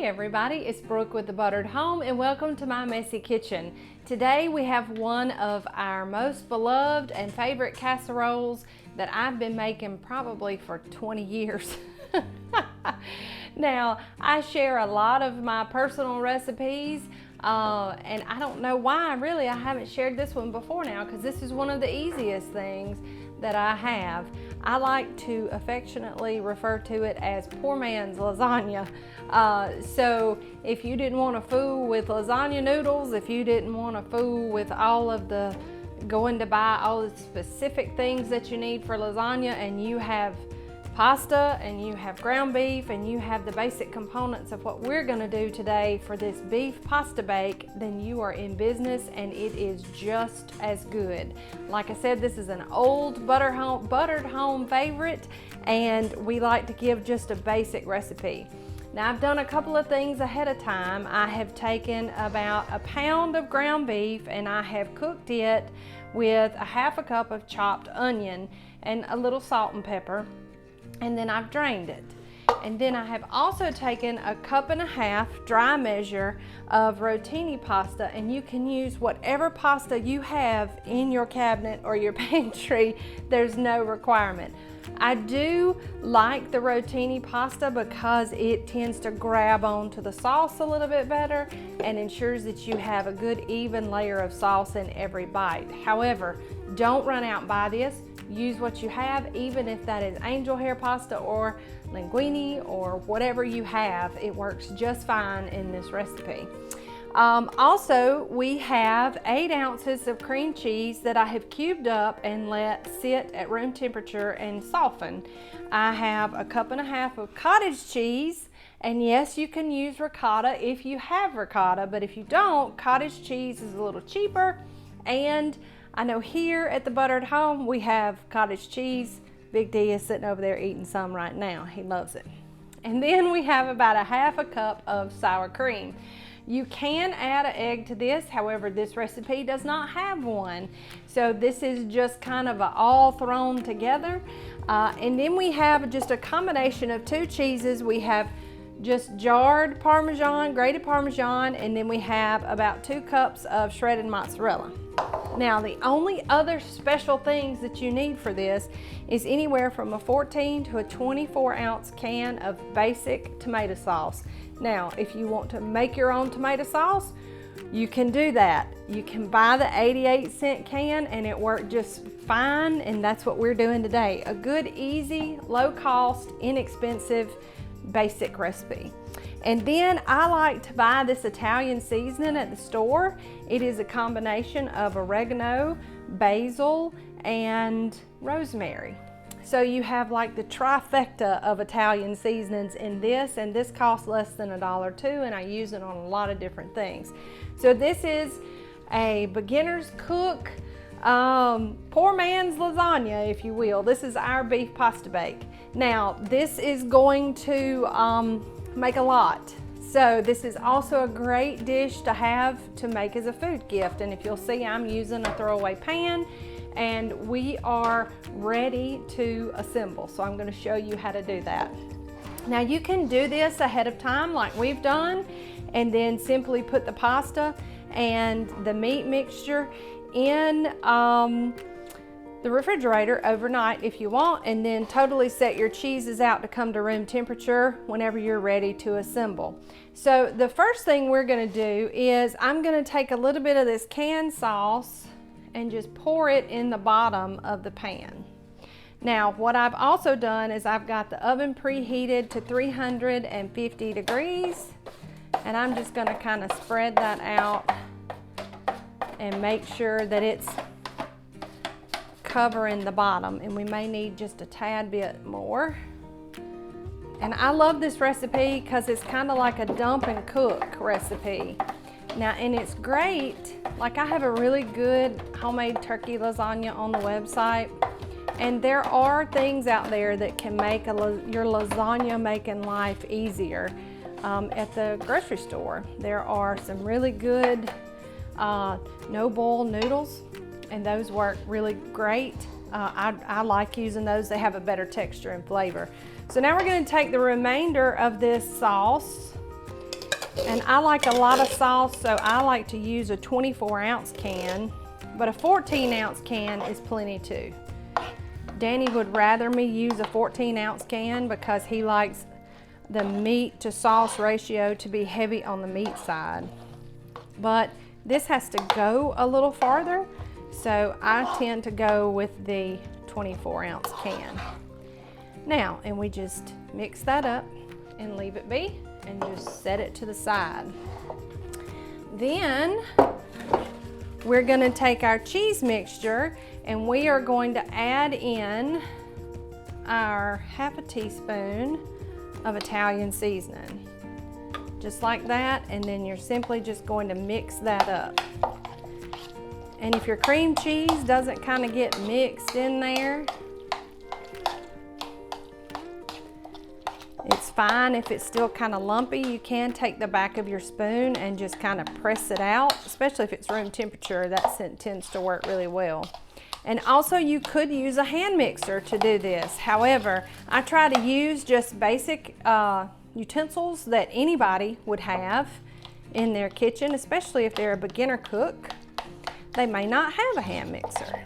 everybody, it's Brooke with The Buttered Home and welcome to my messy kitchen. Today we have one of our most beloved and favorite casseroles that I've been making probably for 20 years. Now, I share a lot of my personal recipes and I don't know why really I haven't shared this one before now, because this is one of the easiest things that I have. I like to affectionately refer to it as poor man's lasagna. So if you didn't want to fool with lasagna noodles, if you didn't want to fool with all of the going to buy all the specific things that you need for lasagna, and you have pasta and you have ground beef and you have the basic components of what we're going to do today for this beef pasta bake, then you are in business and it is just as good. Like I said, this is an old buttered home favorite, and we like to give just a basic recipe. Now, I've done a couple of things ahead of time. I have taken about a pound of ground beef and I have cooked it with a half a cup of chopped onion and a little salt and pepper, and then I've drained it. And then I have also taken a cup and a half dry measure of rotini pasta, and you can use whatever pasta you have in your cabinet or your pantry. There's no requirement. I do like the rotini pasta because it tends to grab onto the sauce a little bit better and ensures that you have a good even layer of sauce in every bite. However, don't run out and buy this. Use what you have, even if that is angel hair pasta or linguine or whatever you have. It works just fine in this recipe. Also, we have 8 ounces of cream cheese that I have cubed up and let sit at room temperature and soften. I have a cup and a half of cottage cheese, and yes, you can use ricotta if you have ricotta, but if you don't, cottage cheese is a little cheaper. And I know here at the Buttered Home we have cottage cheese. Big D is sitting over there eating some right now. He loves it. And then we have about a half a cup of sour cream. You can add an egg to this, however, this recipe does not have one. So this is just kind of all thrown together. And then we have just a combination of 2 cheeses. We have just jarred Parmesan, grated Parmesan, and then we have about 2 cups of shredded mozzarella. Now, the only other special things that you need for this is anywhere from a 14 to a 24 ounce can of basic tomato sauce. Now, if you want to make your own tomato sauce, you can do that. You can buy the 88-cent can and it worked just fine, and that's what we're doing today. A good, easy, low cost, inexpensive, basic recipe. And then I like to buy this Italian seasoning at the store. It is a combination of oregano, basil, and rosemary. So you have like the trifecta of Italian seasonings in this, and this costs less than $1 too, and I use it on a lot of different things. So this is a beginner's cook, poor man's lasagna, if you will. This is our beef pasta bake. Now, this is going to make a lot. So this is also a great dish to have to make as a food gift. And if you'll see, I'm using a throwaway pan and we are ready to assemble. So I'm going to show you how to do that. Now, you can do this ahead of time like we've done, and then simply put the pasta and the meat mixture in the refrigerator overnight if you want, and then totally set your cheeses out to come to room temperature whenever you're ready to assemble. So the first thing we're going to do is I'm going to take a little bit of this canned sauce and just pour it in the bottom of the pan. Now, what I've also done is I've got the oven preheated to 350 degrees, and I'm just going to kind of spread that out and make sure that it's covering the bottom, and we may need just a tad bit more. And I love this recipe because it's kind of like a dump and cook recipe. Now, and it's great, like I have a really good homemade turkey lasagna on the website, and there are things out there that can make your lasagna making life easier. At the grocery store, there are some really good no boil noodles, and those work really great. I like using those. They have a better texture and flavor. So now we're going to take the remainder of this sauce And I like a lot of sauce, so I like to use a 24-ounce can, but a 14-ounce can is plenty too. Danny would rather me use a 14-ounce can because he likes the meat to sauce ratio to be heavy on the meat side. But this has to go a little farther, so I tend to go with the 24-ounce can. Now, and we just mix that up and leave it be and just set it to the side. Then we're gonna take our cheese mixture and we are going to add in our half a teaspoon of Italian seasoning. Just like that, and then you're simply just going to mix that up. And if your cream cheese doesn't kind of get mixed in there, it's fine. If it's still kind of lumpy, you can take the back of your spoon and just kind of press it out, especially if it's room temperature. That tends to work really well. And also you could use a hand mixer to do this. However, I try to use just basic utensils that anybody would have in their kitchen, especially if they're a beginner cook. They may not have a hand mixer.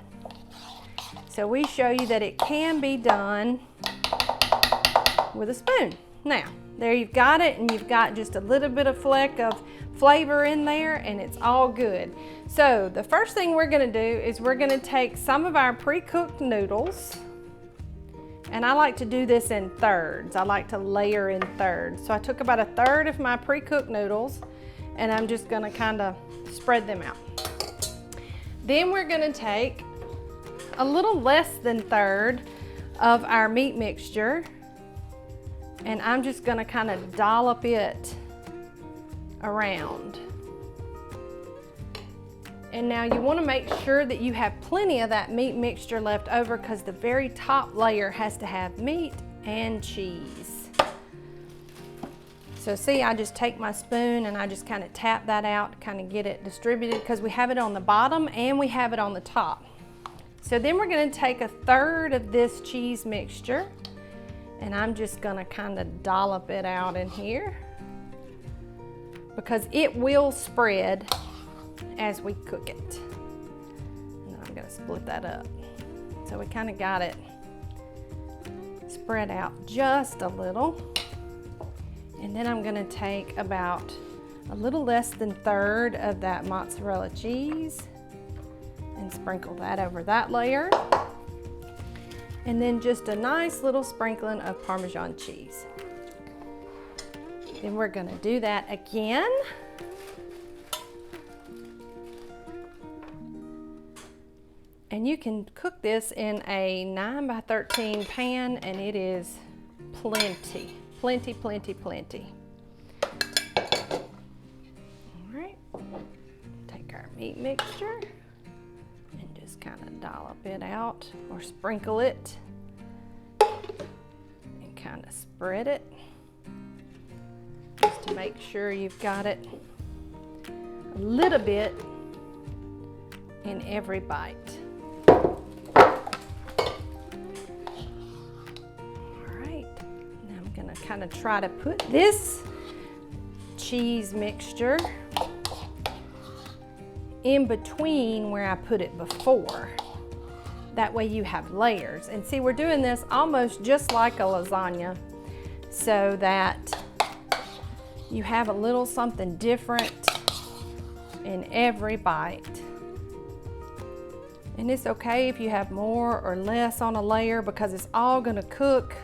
So we show you that it can be done with a spoon. Now, there you've got it, and you've got just a little bit of fleck of flavor in there, and it's all good. So the first thing we're gonna do is we're gonna take some of our pre-cooked noodles, and I like to do this in thirds. I like to layer in thirds. So I took about a third of my pre-cooked noodles, and I'm just gonna kind of spread them out. Then we're gonna take a little less than third of our meat mixture, and I'm just gonna kind of dollop it around. And now you want to make sure that you have plenty of that meat mixture left over, because the very top layer has to have meat and cheese. So see, I just take my spoon and I just kind of tap that out to kind of get it distributed, because we have it on the bottom and we have it on the top. So then we're going to take a third of this cheese mixture, and I'm just going to kind of dollop it out in here, because it will spread as we cook it. And then I'm gonna split that up. So we kind of got it spread out just a little. And then I'm gonna take about a little less than third of that mozzarella cheese and sprinkle that over that layer. And then just a nice little sprinkling of Parmesan cheese. Then we're gonna do that again. And you can cook this in a 9x13 pan, and it is plenty, plenty, plenty, plenty. All right, take our meat mixture and just kind of dollop it out or sprinkle it and kind of spread it, just to make sure you've got it a little bit in every bite. Kind of try to put this cheese mixture in between where I put it before. That way you have layers. And see, we're doing this almost just like a lasagna, so that you have a little something different in every bite. And it's okay if you have more or less on a layer, because it's all gonna cook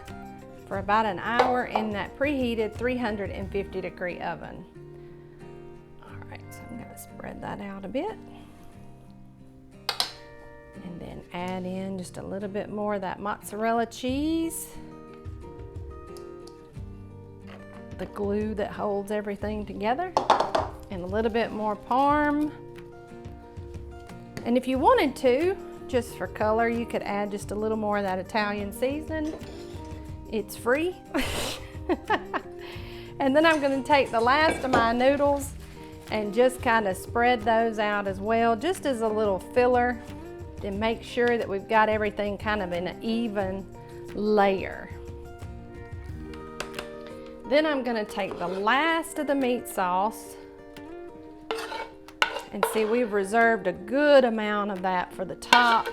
for about an hour in that preheated 350-degree oven. All right, so I'm gonna spread that out a bit. And then add in just a little bit more of that mozzarella cheese, the glue that holds everything together, and a little bit more parm. And if you wanted to, just for color, you could add just a little more of that Italian seasoning. It's free. And then I'm going to take the last of my noodles and just kind of spread those out as well, just as a little filler, to make sure that we've got everything kind of in an even layer. Then I'm gonna take the last of the meat sauce, and see, we've reserved a good amount of that for the top.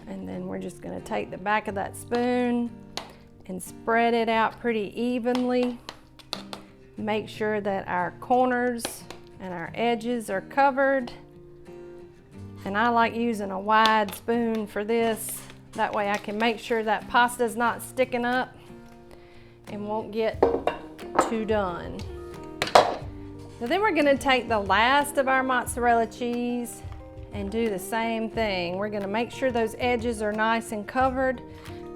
And then we're just gonna take the back of that spoon and spread it out pretty evenly. Make sure that our corners and our edges are covered. And I like using a wide spoon for this. That way I can make sure that pasta's not sticking up and won't get too done. So then we're gonna take the last of our mozzarella cheese and do the same thing. We're gonna make sure those edges are nice and covered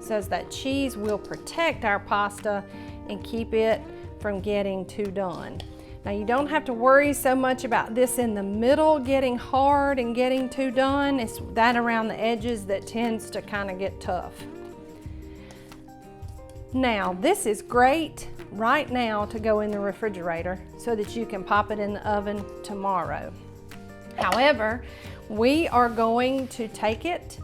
so that cheese will protect our pasta and keep it from getting too done. Now you don't have to worry so much about this in the middle getting hard and getting too done. It's that around the edges that tends to kind of get tough. Now this is great right now to go in the refrigerator so that you can pop it in the oven tomorrow. However, we are going to take it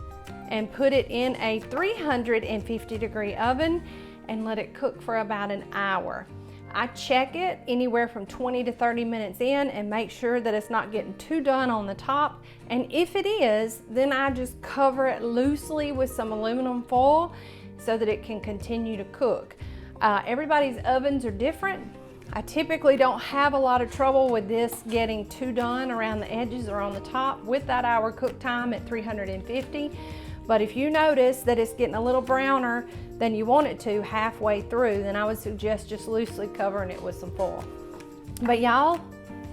and put it in a 350-degree oven and let it cook for about an hour. I check it anywhere from 20 to 30 minutes in and make sure that it's not getting too done on the top. And if it is, then I just cover it loosely with some aluminum foil so that it can continue to cook. Everybody's ovens are different. I typically don't have a lot of trouble with this getting too done around the edges or on the top with that hour cook time at 350. But if you notice that it's getting a little browner than you want it to halfway through, then I would suggest just loosely covering it with some foil. But y'all,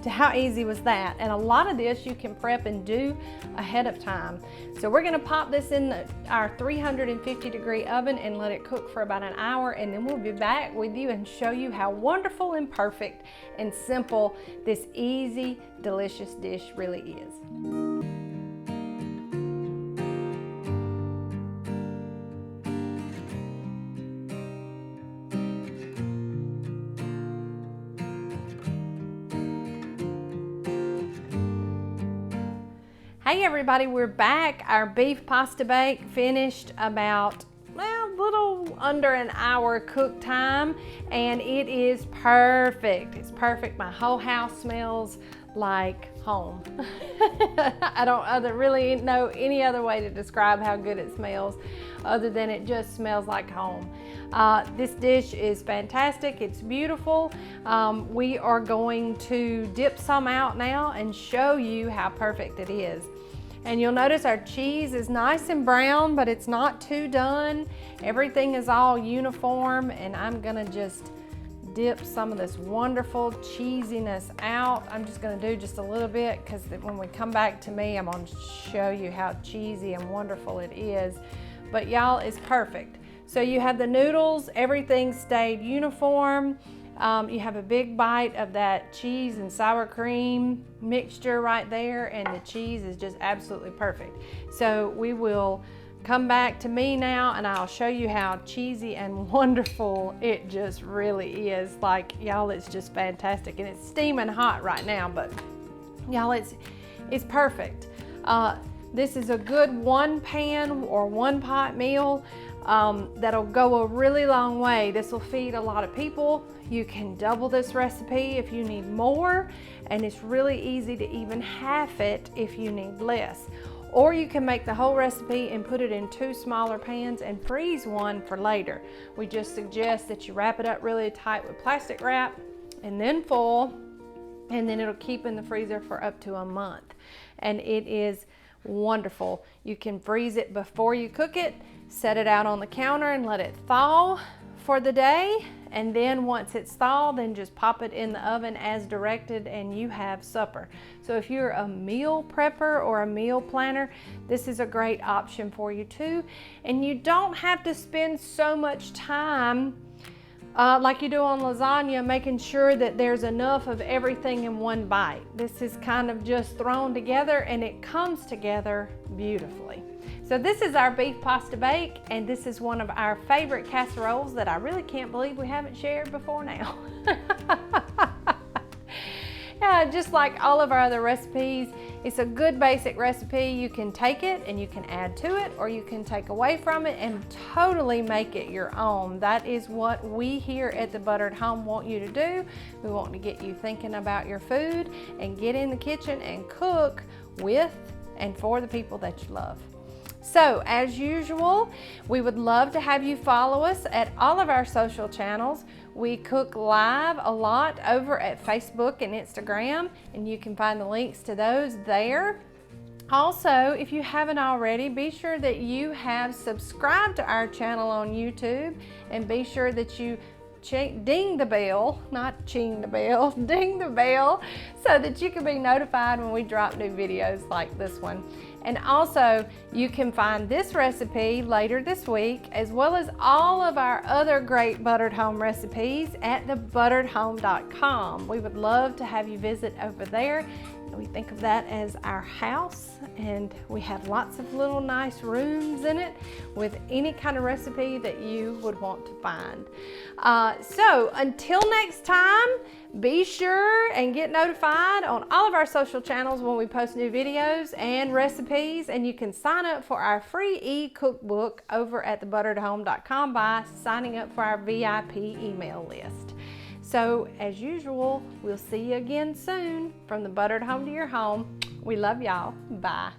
how easy was that? And a lot of this you can prep and do ahead of time. So we're gonna pop this in our 350-degree oven and let it cook for about an hour, and then we'll be back with you and show you how wonderful and perfect and simple this easy, delicious dish really is. Hey everybody, we're back. Our beef pasta bake finished about, well, a little under an hour cook time, and it is perfect. It's perfect. My whole house smells like home. I don't really know any other way to describe how good it smells other than it just smells like home. This dish is fantastic. It's beautiful. We are going to dip some out now and show you how perfect it is. And you'll notice our cheese is nice and brown, but it's not too done. Everything is all uniform, and I'm gonna just dip some of this wonderful cheesiness out. I'm just gonna do just a little bit because when we come back to me, I'm gonna show you how cheesy and wonderful it is. But y'all, it's perfect. So you have the noodles, everything stayed uniform. You have a big bite of that cheese and sour cream mixture right there, and the cheese is just absolutely perfect. So we will come back to me now, and I'll show you how cheesy and wonderful it just really is. Like, y'all, it's just fantastic, and it's steaming hot right now, but y'all, it's perfect. This is a good one pan or one pot meal that'll go a really long way. This will feed a lot of people. You can double this recipe if you need more, and it's really easy to even half it if you need less. Or you can make the whole recipe and put it in 2 smaller pans and freeze one for later. We just suggest that you wrap it up really tight with plastic wrap and then foil, and then it'll keep in the freezer for up to a month. And it is wonderful. You can freeze it before you cook it, set it out on the counter and let it thaw for the day, and then once it's thawed, then just pop it in the oven as directed and you have supper. So if you're a meal prepper or a meal planner, this is a great option for you too. And you don't have to spend so much time like you do on lasagna, making sure that there's enough of everything in one bite. This is kind of just thrown together, and it comes together beautifully. So this is our beef pasta bake, and this is one of our favorite casseroles that I really can't believe we haven't shared before now. Just like all of our other recipes, it's a good basic recipe. You can take it and you can add to it, or you can take away from it and totally make it your own. That is what we here at the Buttered Home want you to do. We want to get you thinking about your food and get in the kitchen and cook with and for the people that you love. So, as usual, we would love to have you follow us at all of our social channels. We cook live a lot over at Facebook and Instagram, and you can find the links to those there. Also, if you haven't already, be sure that you have subscribed to our channel on YouTube, and be sure that you ding the bell, not ching the bell, ding the bell, so that you can be notified when we drop new videos like this one. And also, you can find this recipe later this week, as well as all of our other great Buttered Home recipes at thebutteredhome.com. We would love to have you visit over there. We think of that as our house, and we have lots of little nice rooms in it with any kind of recipe that you would want to find. So until next time, be sure and get notified on all of our social channels when we post new videos and recipes, and you can sign up for our free e-cookbook over at thebutteredhome.com by signing up for our VIP email list. So, as usual, we'll see you again soon from the Buttered Home to your home. We love y'all. Bye.